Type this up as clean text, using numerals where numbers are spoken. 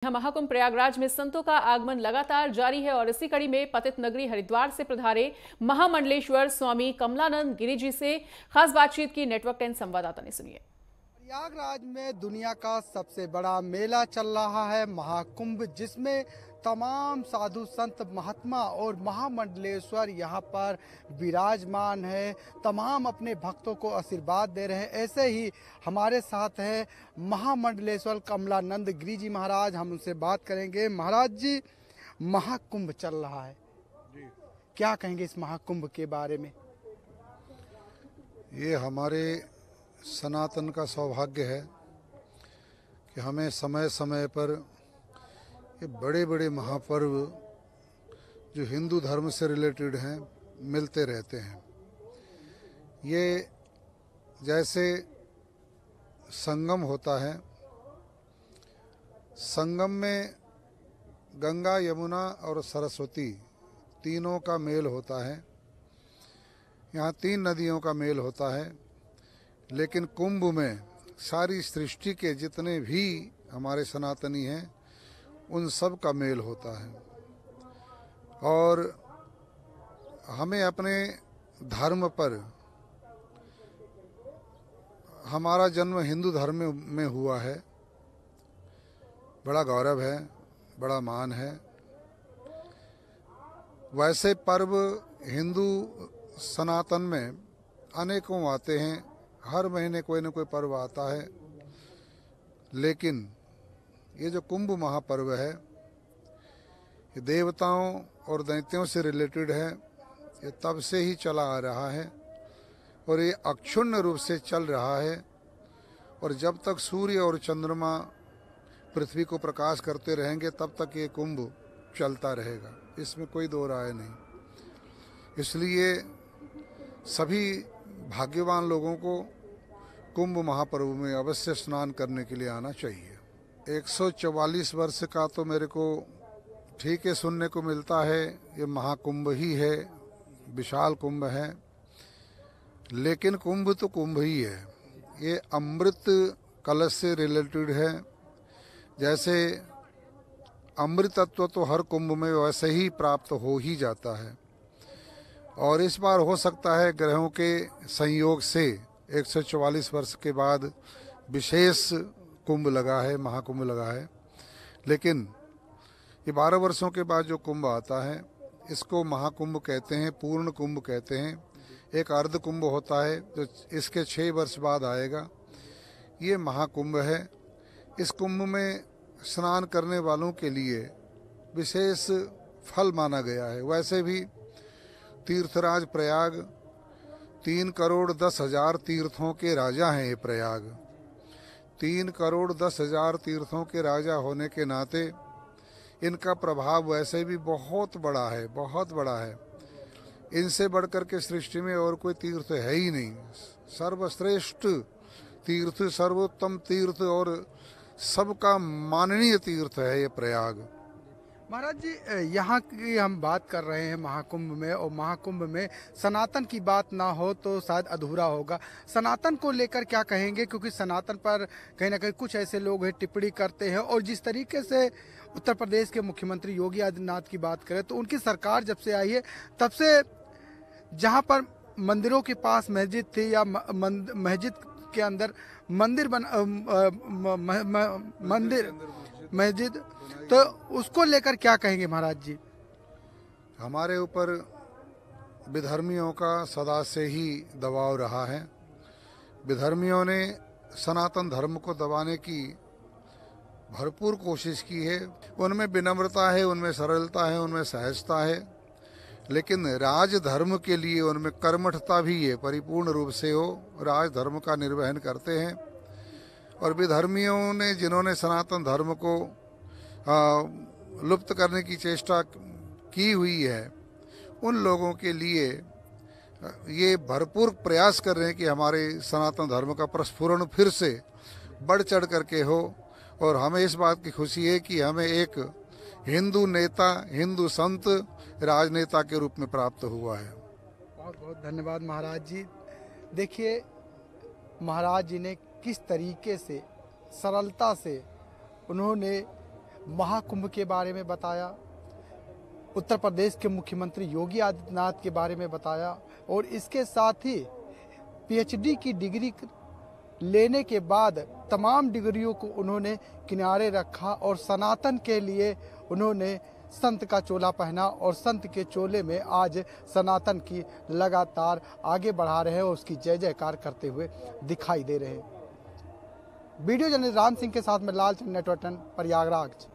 महाकुंभ प्रयागराज में संतों का आगमन लगातार जारी है और इसी कड़ी में पतित नगरी हरिद्वार से पधारे महामंडलेश्वर स्वामी कमलानंद गिरी जी से खास बातचीत की नेटवर्क 10 संवाददाता ने सुनिए। प्रयागराज में दुनिया का सबसे बड़ा मेला चल रहा है महाकुंभ, जिसमें तमाम साधु संत महात्मा और महामंडलेश्वर यहाँ पर विराजमान है। तमाम अपने भक्तों को आशीर्वाद दे रहे हैं। ऐसे ही हमारे साथ है महामंडलेश्वर कमलानंद गिरी जी महाराज। हम उनसे बात करेंगे। महाराज जी, महाकुंभ चल रहा है जी, क्या कहेंगे इस महाकुंभ के बारे में? ये हमारे सनातन का सौभाग्य है कि हमें समय समय पर ये बड़े बड़े महापर्व जो हिंदू धर्म से रिलेटेड हैं मिलते रहते हैं। ये जैसे संगम होता है, संगम में गंगा, यमुना और सरस्वती तीनों का मेल होता है। यहाँ 3 नदियों का मेल होता है, लेकिन कुंभ में सारी सृष्टि के जितने भी हमारे सनातनी हैं उन सब का मेल होता है। और हमें अपने धर्म पर, हमारा जन्म हिंदू धर्म में हुआ है, बड़ा गौरव है, बड़ा मान है। वैसे पर्व हिंदू सनातन में अनेकों आते हैं, हर महीने कोई न कोई पर्व आता है। लेकिन ये जो कुंभ महापर्व है ये देवताओं और दैत्यों से रिलेटेड है। ये तब से ही चला आ रहा है और ये अक्षुण्ण रूप से चल रहा है। और जब तक सूर्य और चंद्रमा पृथ्वी को प्रकाश करते रहेंगे तब तक ये कुंभ चलता रहेगा, इसमें कोई दो राय नहीं। इसलिए सभी भाग्यवान लोगों को कुंभ महापर्व में अवश्य स्नान करने के लिए आना चाहिए। 144 वर्ष का तो मेरे को ठीक है सुनने को मिलता है, ये महाकुंभ ही है, विशाल कुंभ है। लेकिन कुंभ तो कुंभ ही है, ये अमृत कलश से रिलेटेड है। जैसे अमृतत्व तो हर कुंभ में वैसे ही प्राप्त हो ही जाता है। और इस बार हो सकता है ग्रहों के संयोग से 144 वर्ष के बाद विशेष कुंभ लगा है, महाकुंभ लगा है। लेकिन ये 12 वर्षों के बाद जो कुंभ आता है इसको महाकुंभ कहते हैं, पूर्ण कुंभ कहते हैं। एक अर्ध कुंभ होता है जो इसके 6 वर्ष बाद आएगा, ये महाकुंभ है। इस कुंभ में स्नान करने वालों के लिए विशेष फल माना गया है। वैसे भी तीर्थराज प्रयाग 3 करोड़ 10 हजार तीर्थों के राजा हैं। ये प्रयाग 3 करोड़ 10 हजार तीर्थों के राजा होने के नाते इनका प्रभाव वैसे भी बहुत बड़ा है, बहुत बड़ा है। इनसे बढ़कर के सृष्टि में और कोई तीर्थ है ही नहीं। सर्वश्रेष्ठ तीर्थ, सर्वोत्तम तीर्थ और सबका माननीय तीर्थ है ये प्रयाग। महाराज जी, यहाँ की हम बात कर रहे हैं महाकुंभ में, और महाकुंभ में सनातन की बात ना हो तो शायद अधूरा होगा। सनातन को लेकर क्या कहेंगे, क्योंकि सनातन पर कहीं ना कहीं कुछ ऐसे लोग हैं टिप्पणी करते हैं। और जिस तरीके से उत्तर प्रदेश के मुख्यमंत्री योगी आदित्यनाथ की बात करें तो उनकी सरकार जब से आई है तब से जहाँ पर मंदिरों के पास मस्जिद थी या मस्जिद के अंदर मंदिर मस्जिद, तो उसको लेकर क्या कहेंगे महाराज जी? हमारे ऊपर विधर्मियों का सदा से ही दबाव रहा है। विधर्मियों ने सनातन धर्म को दबाने की भरपूर कोशिश की है। उनमें विनम्रता है, उनमें सरलता है, उनमें सहजता है, लेकिन राजधर्म के लिए उनमें कर्मठता भी है। परिपूर्ण रूप से वो राजधर्म का निर्वहन करते हैं। और विधर्मियों ने, जिन्होंने सनातन धर्म को लुप्त करने की चेष्टा की हुई है, उन लोगों के लिए ये भरपूर प्रयास कर रहे हैं कि हमारे सनातन धर्म का प्रस्फुरण फिर से बढ़ चढ़ करके हो। और हमें इस बात की खुशी है कि हमें एक हिंदू नेता, हिंदू संत, राजनेता के रूप में प्राप्त हुआ है। बहुत बहुत धन्यवाद महाराज जी। देखिए महाराज जी ने किस तरीके से सरलता से उन्होंने महाकुंभ के बारे में बताया, उत्तर प्रदेश के मुख्यमंत्री योगी आदित्यनाथ के बारे में बताया और इसके साथ ही पीएचडी की डिग्री लेने के बाद तमाम डिग्रियों को उन्होंने किनारे रखा और सनातन के लिए उन्होंने संत का चोला पहना और संत के चोले में आज सनातन की लगातार आगे बढ़ा रहे हैं और उसकी जय जयकार करते हुए दिखाई दे रहे हैं। वीडियो जर्नलिस्ट राम सिंह के साथ में लालचंद नेटवर्क प्रयागराज।